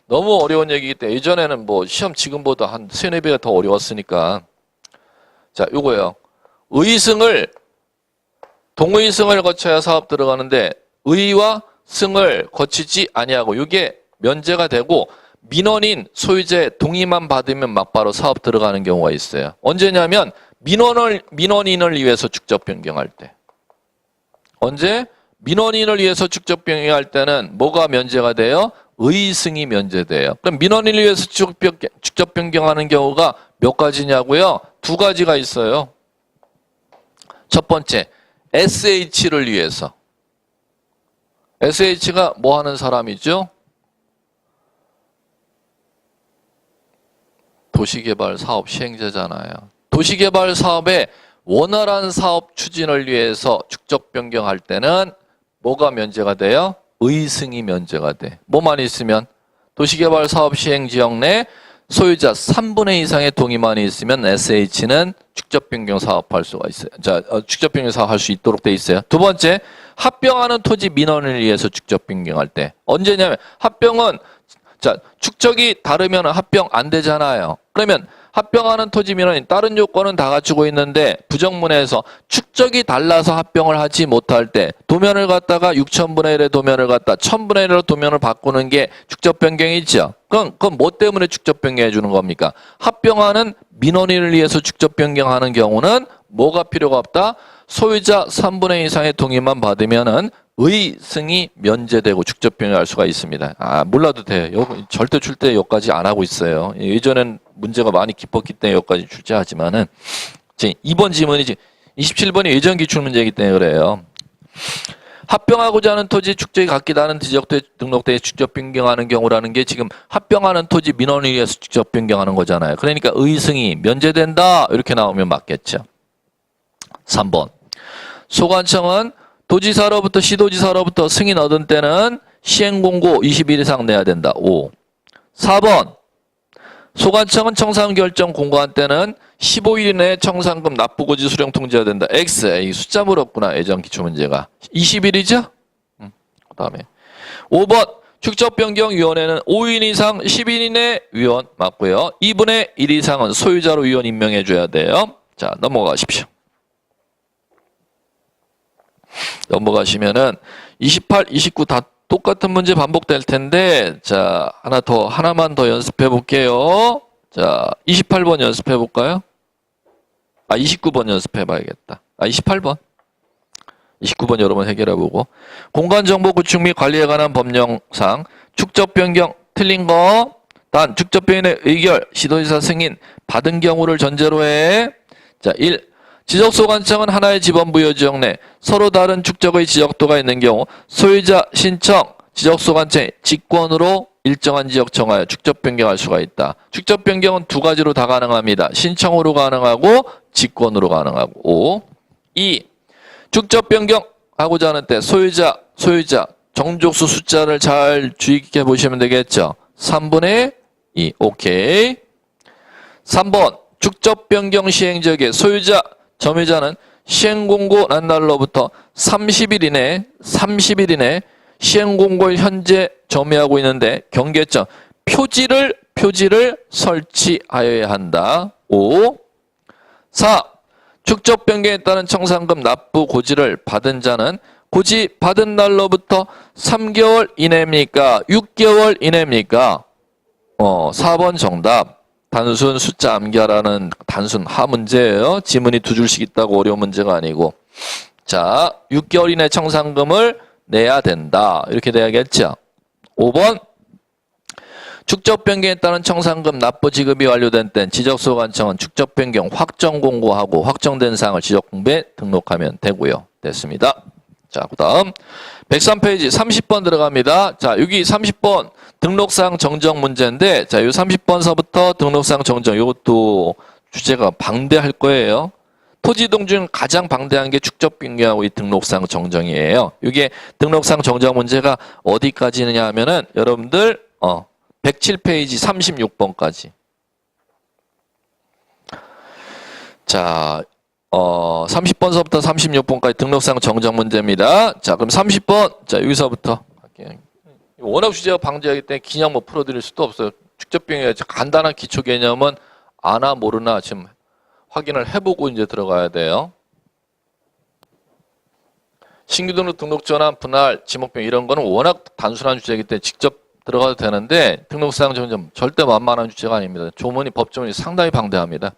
너무 어려운 얘기이기 때문에 예전에는 뭐 시험 지금보다 한 3-4배가 더 어려웠으니까 자, 요거예요. 동의승을 거쳐야 사업 들어가는데 의와 승을 거치지 아니하고 이게 면제가 되고 민원인 소유자의 동의만 받으면 막바로 사업 들어가는 경우가 있어요. 언제냐면 민원인을 위해서 축적 변경할 때. 언제? 민원인을 위해서 축적 변경할 때는 뭐가 면제가 돼요? 의승이 면제돼요. 그럼 민원인을 위해서 축적 변경하는 경우가 몇 가지냐고요? 2가지가 있어요. 첫 번째, SH를 위해서. SH가 뭐 하는 사람이죠? 도시개발 사업 시행자잖아요. 도시개발 사업의 원활한 사업 추진을 위해서 축적 변경할 때는 뭐가 면제가 돼요? 의승이 면제가 돼. 뭐만 있으면 도시개발 사업 시행 지역 내 소유자 3분의 2 이상의 동의만 있으면 SH는 축적 변경 사업할 수가 있어요. 자, 축적 변경 사업할 수 있도록 돼 있어요. 2번째, 합병하는 토지 민원을 위해서 축적 변경할 때 언제냐면 합병은 자, 축적이 다르면 합병 안 되잖아요. 그러면 합병하는 토지 민원인 다른 요건은 다 갖추고 있는데 부정문에서 축적이 달라서 합병을 하지 못할 때 도면을 갖다가 6,000분의 1의 도면을 갖다 1,000분의 1로 도면을 바꾸는 게 축적 변경이죠. 그건 뭐 때문에 축적 변경해 주는 겁니까? 합병하는 민원인을 위해서 축적 변경하는 경우는 뭐가 필요가 없다? 소유자 3분의 2 이상의 동의만 받으면은 의승이 면제되고 축적 변경할 수가 있습니다. 몰라도 돼요. 절대 출제 여기까지 안 하고 있어요. 예전엔 문제가 많이 깊었기 때문에 여기까지 출제하지만은 이번 지문이지 27번이 예전 기출 문제이기 때문에 그래요. 합병하고자 하는 토지 축적이 각기 다른 지적도에 등록돼 축적 변경하는 경우라는 게 지금 합병하는 토지 민원에 의해서 축적 변경하는 거잖아요. 그러니까 의승이 면제된다 이렇게 나오면 맞겠죠. 3번 소관청은 도지사로부터 시도지사로부터 승인 얻은 때는 시행공고 20일 이상 내야 된다. 5. 4번 소관청은 청산 결정 공고한 때는 15일 이내에 청산금 납부고지 수령 통지해야 된다. X. 이 숫자 물었구나. 예전 기출문제가. 20일이죠? 그 다음에 5번 축적변경위원회는 5인 이상 10인 이내 위원 맞고요. 2분의 1 이상은 소유자로 위원 임명해 줘야 돼요. 자, 넘어가십시오. 넘어가시면은 28, 29 다 똑같은 문제 반복될 텐데 자 하나만 더 연습해 볼게요. 자 28번 연습해 볼까요? 29번 연습해 봐야겠다. 28번 29번 여러 번 해결해 보고 공간정보 구축 및 관리에 관한 법령상 축적 변경 틀린 거 단 축적 변경의 의결 시도지사 승인 받은 경우를 전제로 해. 자 1. 지적소관청은 하나의 지번부여지역 내 서로 다른 축적의 지적도가 있는 경우 소유자 신청, 지적소관청의 직권으로 일정한 지역 정하여 축적 변경할 수가 있다. 축적 변경은 2가지로 다 가능합니다. 신청으로 가능하고 직권으로 가능하고. 5. 2. 축적 변경하고자 하는 때 소유자 정족수 숫자를 잘 주의 깊게 보시면 되겠죠. 3분의 2. 오케이. 3번 축적 변경 시행 지역의 소유자 점유자는 시행공고 난 날로부터 30일 이내 시행공고를 현재 점유하고 있는데 경계점 표지를 설치하여야 한다. 5. 4. 축적 변경에 따른 청산금 납부 고지를 받은 자는 고지 받은 날로부터 3개월 이내입니까? 6개월 이내입니까? 4번 정답. 단순 숫자 암기하라는 단순 하 문제예요. 지문이 두 줄씩 있다고 어려운 문제가 아니고. 자, 6개월 이내 청산금을 내야 된다. 이렇게 돼야겠죠. 5번. 축적 변경에 따른 청산금 납부 지급이 완료된 땐 지적소관청은 축적 변경 확정 공고하고 확정된 사항을 지적공부에 등록하면 되고요. 됐습니다. 자, 그 다음 103페이지 30번 들어갑니다. 자, 여기 30번 등록사항 정정 문제인데, 자, 요 30번서부터 등록사항 정정, 이것도 주제가 방대할 거예요. 토지 이동 중 가장 방대한 게 축적 변경하고 이 등록사항 정정이에요. 이게 등록사항 정정 문제가 어디까지 있느냐 하면은 여러분들 107페이지 36번까지. 자, 30번서부터 36번까지 등록사항 정정 문제입니다. 자, 그럼 30번. 자, 여기서부터 할게요. 워낙 주제가 방대하기 때문에 그냥 뭐 풀어드릴 수도 없어요. 축적 변경의 간단한 기초 개념은 아나 모르나 지금 확인을 해보고 이제 들어가야 돼요. 신규 등록 전환, 분할, 지목변경 이런 거는 워낙 단순한 주제이기 때문에 직접 들어가도 되는데 등록사항 정정 절대 만만한 주제가 아닙니다. 조문이 법조문이 상당히 방대합니다.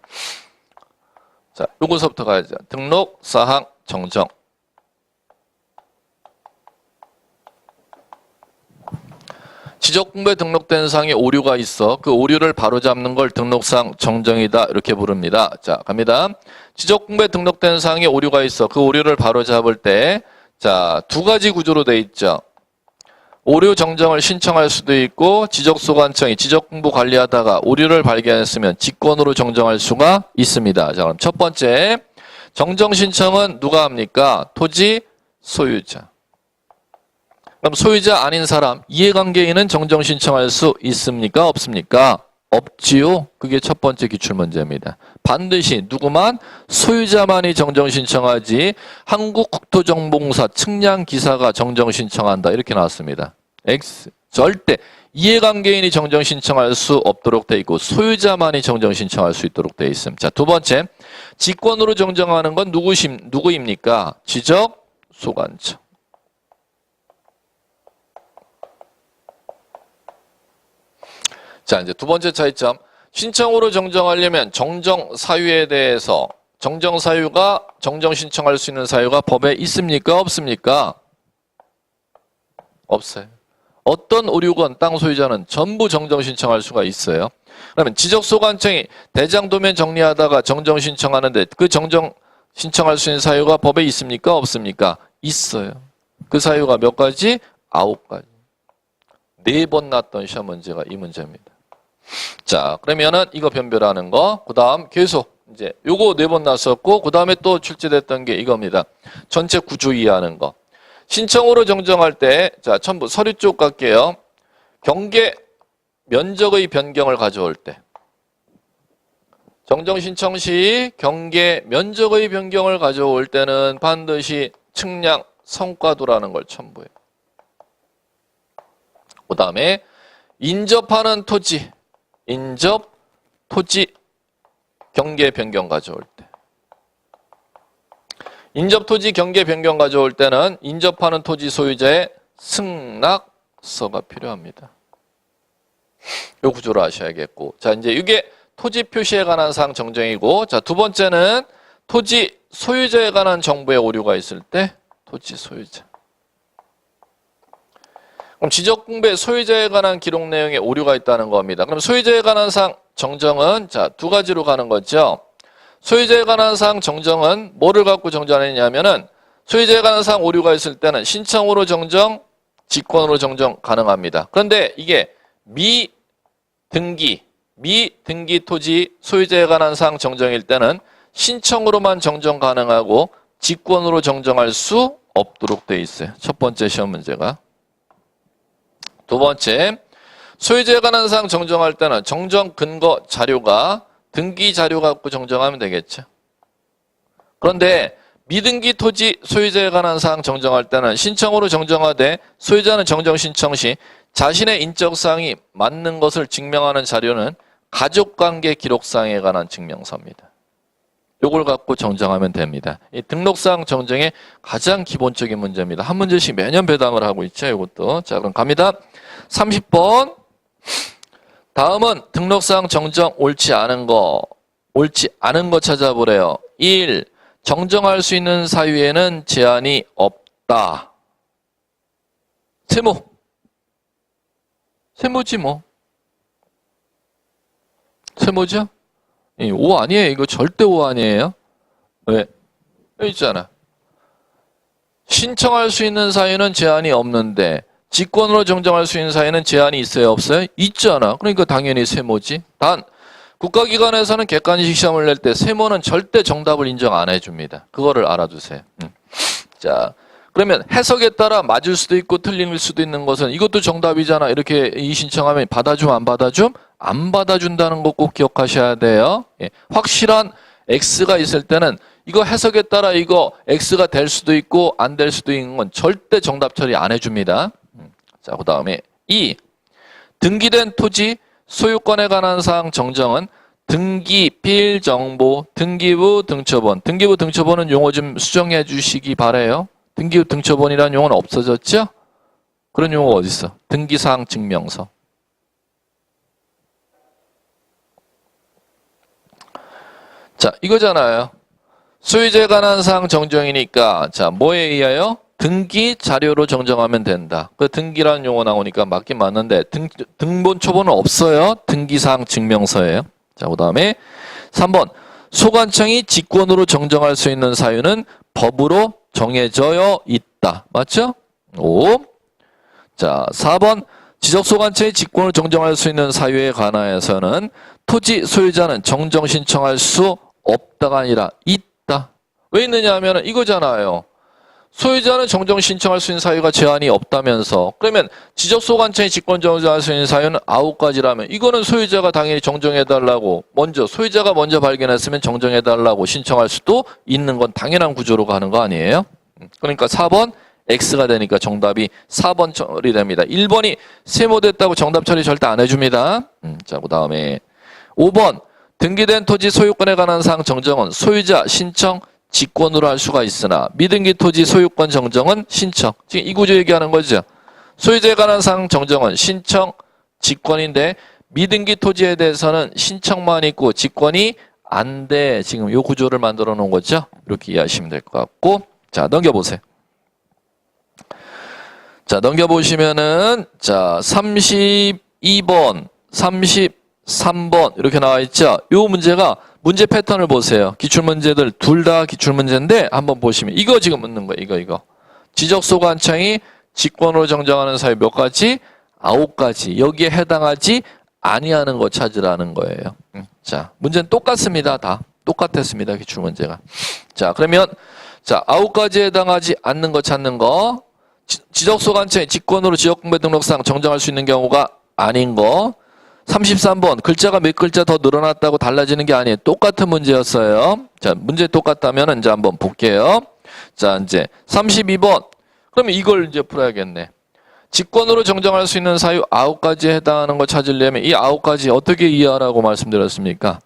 자, 요거서부터 가야죠. 등록사항 정정. 지적공부에 등록된 사항에 오류가 있어 그 오류를 바로잡는 걸 등록사항 정정이다 이렇게 부릅니다. 자, 갑니다. 지적공부에 등록된 사항에 오류가 있어 그 오류를 바로잡을 때 자, 두 가지 구조로 돼 있죠. 오류 정정을 신청할 수도 있고 지적소관청이 지적공부 관리하다가 오류를 발견했으면 직권으로 정정할 수가 있습니다. 자, 그럼 첫 번째 정정 신청은 누가 합니까? 토지 소유자. 그럼 소유자 아닌 사람, 이해관계인은 정정 신청할 수 있습니까? 없습니까? 없지요. 그게 첫 번째 기출문제입니다. 반드시 누구만? 소유자만이 정정 신청하지 한국국토정보공사 측량기사가 정정 신청한다. 이렇게 나왔습니다. X. 절대 이해관계인이 정정 신청할 수 없도록 돼 있고 소유자만이 정정 신청할 수 있도록 돼 있습니다. 자, 두 번째. 직권으로 정정하는 건 누구입니까? 지적소관청. 자, 이제 두 번째 차이점. 신청으로 정정하려면 정정 사유에 대해서 정정 사유가 정정 신청할 수 있는 사유가 법에 있습니까? 없습니까? 없어요. 어떤 오류건 땅 소유자는 전부 정정 신청할 수가 있어요. 그러면 지적소관청이 대장도면 정리하다가 정정 신청하는데 그 정정 신청할 수 있는 사유가 법에 있습니까? 없습니까? 있어요. 그 사유가 몇 가지? 9가지. 4번 났던 시험 문제가 이 문제입니다. 자, 그러면은 이거 변별하는 거, 그 다음 계속 이제 요거 4번 났었고, 그 다음에 또 출제됐던 게 이겁니다. 전체 구조 이해하는 거. 신청으로 정정할 때, 자, 첨부 서류 쪽 갈게요. 경계 면적의 변경을 가져올 때. 정정 신청 시 경계 면적의 변경을 가져올 때는 반드시 측량 성과도라는 걸 첨부해요. 그 다음에 인접하는 토지, 인접 토지 경계 변경 가져올 때. 인접 토지 경계 변경 가져올 때는 인접하는 토지 소유자의 승낙서가 필요합니다. 이 구조로 아셔야겠고. 자, 이제 이게 토지 표시에 관한 사항 정정이고, 자, 두 번째는 토지 소유자에 관한 정보의 오류가 있을 때 토지 소유자. 그럼 지적공부에 소유자에 관한 기록 내용에 오류가 있다는 겁니다. 그럼 소유자에 관한 사항 정정은 자, 두 가지로 가는 거죠. 소유자에 관한 사항 정정은 뭐를 갖고 정정하느냐면은 소유자에 관한 사항 오류가 있을 때는 신청으로 정정, 직권으로 정정 가능합니다. 그런데 이게 미등기 토지 소유자에 관한 사항 정정일 때는 신청으로만 정정 가능하고 직권으로 정정할 수 없도록 돼 있어요. 첫 번째 시험 문제가. 두 번째, 소유자에 관한 사항 정정할 때는 정정 근거 자료가 등기 자료 갖고 정정하면 되겠죠. 그런데 미등기 토지 소유자에 관한 사항 정정할 때는 신청으로 정정하되 소유자는 정정 신청 시 자신의 인적 사항이 맞는 것을 증명하는 자료는 가족관계 기록사항에 관한 증명서입니다. 요걸 갖고 정정하면 됩니다. 이 등록사항 정정의 가장 기본적인 문제입니다. 한 문제씩 매년 배당을 하고 있죠. 이것도. 자, 그럼 갑니다. 30번. 다음은 등록사항 정정 옳지 않은 거 찾아보래요. 1. 정정할 수 있는 사유에는 제한이 없다. 세모지 뭐. 세모죠? 5 아니에요. 이거 절대 5 아니에요. 왜? 여기 있잖아. 신청할 수 있는 사유는 제한이 없는데 직권으로 정정할 수 있는 사유는 제한이 있어요? 없어요? 있잖아. 그러니까 당연히 세모지. 단 국가기관에서는 객관식 시험을 낼 때 세모는 절대 정답을 인정 안 해줍니다. 그거를 알아두세요. 자, 그러면 해석에 따라 맞을 수도 있고 틀릴 수도 있는 것은 이것도 정답이잖아. 이렇게 이 신청하면 받아줌 안 받아줌? 안 받아준다는 거 꼭 기억하셔야 돼요. 예, 확실한 X가 있을 때는 이거 해석에 따라 이거 X가 될 수도 있고 안 될 수도 있는 건 절대 정답 처리 안 해줍니다. 자, 그 다음에 2. 등기된 토지 소유권에 관한 사항 정정은 등기, 필정보, 등기부, 등초본. 등기부, 등초본은 용어 좀 수정해 주시기 바라요. 등기부, 등초본이라는 용어는 없어졌죠? 그런 용어가 어디 있어? 등기사항 증명서. 자, 이거잖아요. 소유자에 관한 사항 정정이니까 자, 뭐에 의하여? 등기 자료로 정정하면 된다. 그 등기라는 용어 나오니까 맞긴 맞는데 등본 초본은 없어요. 등기사항 증명서예요. 자, 그 다음에 3번 소관청이 직권으로 정정할 수 있는 사유는 법으로 정해져 있다. 맞죠? 5. 자, 4번 지적소관청이 직권을 정정할 수 있는 사유에 관하여서는 토지 소유자는 정정 신청할 수 없다가 아니라 있다. 왜 있느냐 하면 이거잖아요. 소유자는 정정 신청할 수 있는 사유가 제한이 없다면서 그러면 지적소관청이 직권 정정할 수 있는 사유는 9가지라면 이거는 소유자가 당연히 정정해달라고 소유자가 먼저 발견했으면 정정해달라고 신청할 수도 있는 건 당연한 구조로 가는 거 아니에요? 그러니까 4번 X가 되니까 정답이 4번 처리됩니다. 1번이 세모됐다고 정답 처리 절대 안 해줍니다. 자, 그 다음에 5번 등기된 토지 소유권에 관한 사항 정정은 소유자 신청 직권으로 할 수가 있으나 미등기 토지 소유권 정정은 신청. 지금 이 구조 얘기하는 거죠. 소유자에 관한 사항 정정은 신청 직권인데 미등기 토지에 대해서는 신청만 있고 직권이 안 돼. 지금 이 구조를 만들어 놓은 거죠. 이렇게 이해하시면 될 것 같고 자, 넘겨보세요. 자, 넘겨보시면은 자 32번 33번 이렇게 나와 있죠. 이 문제가 문제 패턴을 보세요. 기출문제들 둘 다 기출문제인데 한번 보시면 이거 지금 묻는 거예요. 이거. 지적소관청이 직권으로 정정하는 사유 몇 가지? 9가지. 여기에 해당하지 아니하는 거 찾으라는 거예요. 자, 문제는 똑같습니다. 다 똑같았습니다. 기출문제가. 자, 그러면 자 9가지에 해당하지 않는 거 찾는 거. 지적소관청이 직권으로 지역공배 등록상 정정할 수 있는 경우가 아닌 거. 33번 글자가 몇 글자 더 늘어났다고 달라지는 게 아니에요. 똑같은 문제였어요. 자, 문제 똑같다면 이제 한번 볼게요. 자, 이제 32번. 그러면 이걸 이제 풀어야겠네. 직권으로 정정할 수 있는 사유 9가지에 해당하는 거 찾으려면 이 9가지 어떻게 이해하라고 말씀드렸습니까?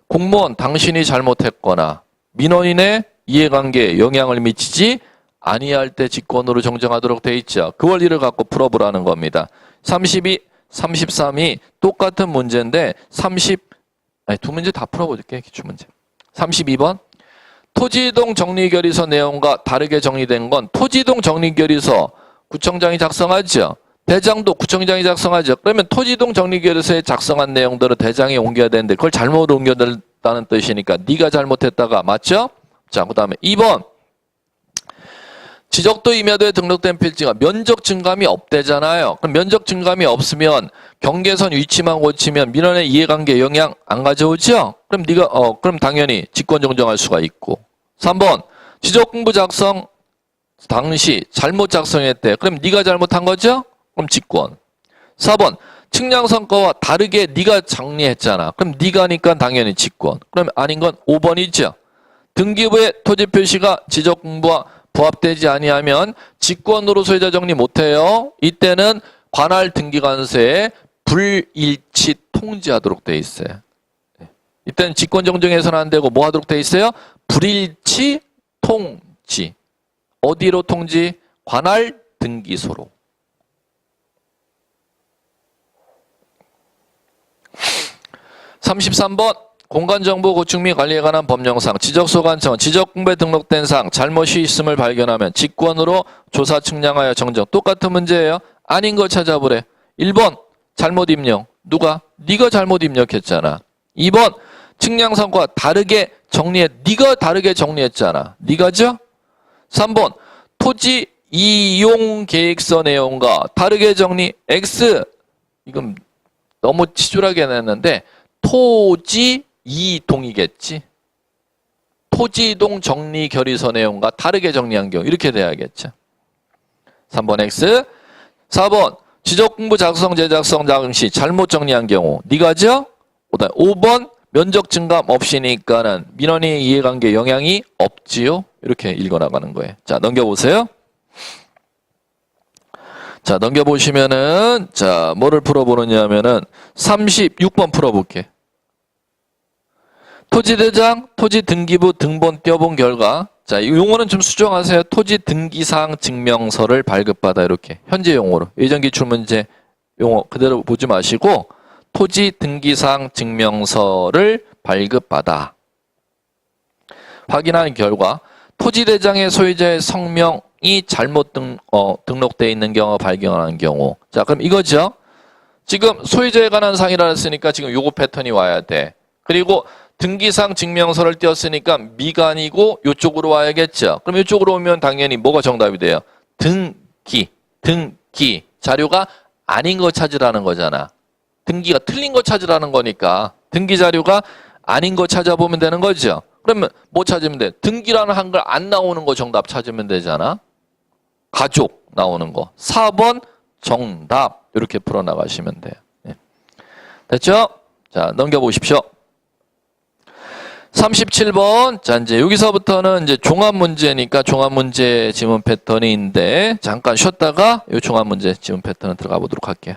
공무원 당신이 잘못했거나 민원인의 이해관계에 영향을 미치지 아니할 때 직권으로 정정하도록 돼 있죠. 그 원리를 갖고 풀어보라는 겁니다. 32 33이 똑같은 문제인데 두 문제 다 풀어볼게요. 기출문제. 32번 토지이동 정리결의서 내용과 다르게 정리된 건 토지이동 정리결의서 구청장이 작성하죠. 대장도 구청장이 작성하죠. 그러면 토지이동 정리결의서에 작성한 내용들을 대장이 옮겨야 되는데 그걸 잘못 옮겨다는 뜻이니까 네가 잘못했다가 맞죠? 자, 그 다음에 2번 지적도 임야도에 등록된 필지가 면적 증감이 없대잖아요. 그럼 면적 증감이 없으면 경계선 위치만 고치면 민원의 이해관계 영향 안 가져오죠? 그럼 그럼 당연히 직권 정정할 수가 있고. 3번 지적공부 작성 당시 잘못 작성했대. 그럼 네가 잘못한 거죠? 그럼 직권. 4번 측량성과와 다르게 네가 정리했잖아. 그럼 네가 하니까 당연히 직권. 그럼 아닌 건 5번이죠. 등기부의 토지 표시가 지적공부와 부합되지 아니하면 직권으로 소유자 정리 못해요. 이때는 관할 등기관서에 불일치 통지하도록 돼 있어요. 이때는 직권 정정해서는 안 되고 뭐 하도록 돼 있어요? 불일치 통지. 어디로 통지? 관할 등기소로. (33번) 공간정보 구축 및 관리에 관한 법령상 지적소관청 지적공부에 등록된 사항 잘못이 있음을 발견하면 직권으로 조사 측량하여 정정. 똑같은 문제예요. 아닌 거 찾아보래. 1번 잘못 입력. 누가? 네가 잘못 입력했잖아. 2번 측량상과 다르게 정리해. 네가 다르게 정리했잖아. 네가죠? 3번 토지 이용 계획서 내용과 다르게 정리. X. 이건 너무 치졸하게 냈는데 토지 이동이겠지. 토지이동 정리 결의서 내용과 다르게 정리한 경우 이렇게 돼야겠죠. 3번 X. 4번 지적공부 작성 제작성 당시 잘못 정리한 경우 네가죠? 5번 면적 증감 없이니까는 민원인의 이해관계에 영향이 없지요. 이렇게 읽어나가는 거예요. 자, 넘겨보세요. 자, 넘겨보시면은 자, 뭐를 풀어보느냐 하면은 36번 풀어볼게. 토지대장, 토지등기부 등본 떼어본 결과, 자, 이 용어는 좀 수정하세요. 토지등기사항 증명서를 발급받아. 이렇게 현재 용어로. 예전 기출 문제 용어 그대로 보지 마시고 토지등기사항 증명서를 발급받아. 확인한 결과 토지대장의 소유자의 성명이 잘못 등록되어 있는 경우 발견한 경우. 자, 그럼 이거죠. 지금 소유자에 관한 사항이라 했으니까 지금 요거 패턴이 와야 돼. 그리고 등기상 증명서를 띄었으니까 미간이고 요쪽으로 와야겠죠. 그럼 요쪽으로 오면 당연히 뭐가 정답이 돼요? 등기 자료가 아닌 거 찾으라는 거잖아. 등기가 틀린 거 찾으라는 거니까 등기 자료가 아닌 거 찾아보면 되는 거죠. 그러면 뭐 찾으면 돼? 등기라는 한글 안 나오는 거 정답 찾으면 되잖아. 가족 나오는 거. 4번 정답. 이렇게 풀어나가시면 돼요. 네. 됐죠? 자, 넘겨보십시오. 37번. 자, 이제 여기서부터는 이제 종합 문제니까 종합 문제 지문 패턴이 있는데 잠깐 쉬었다가 이 종합 문제 지문 패턴 들어가 보도록 할게요.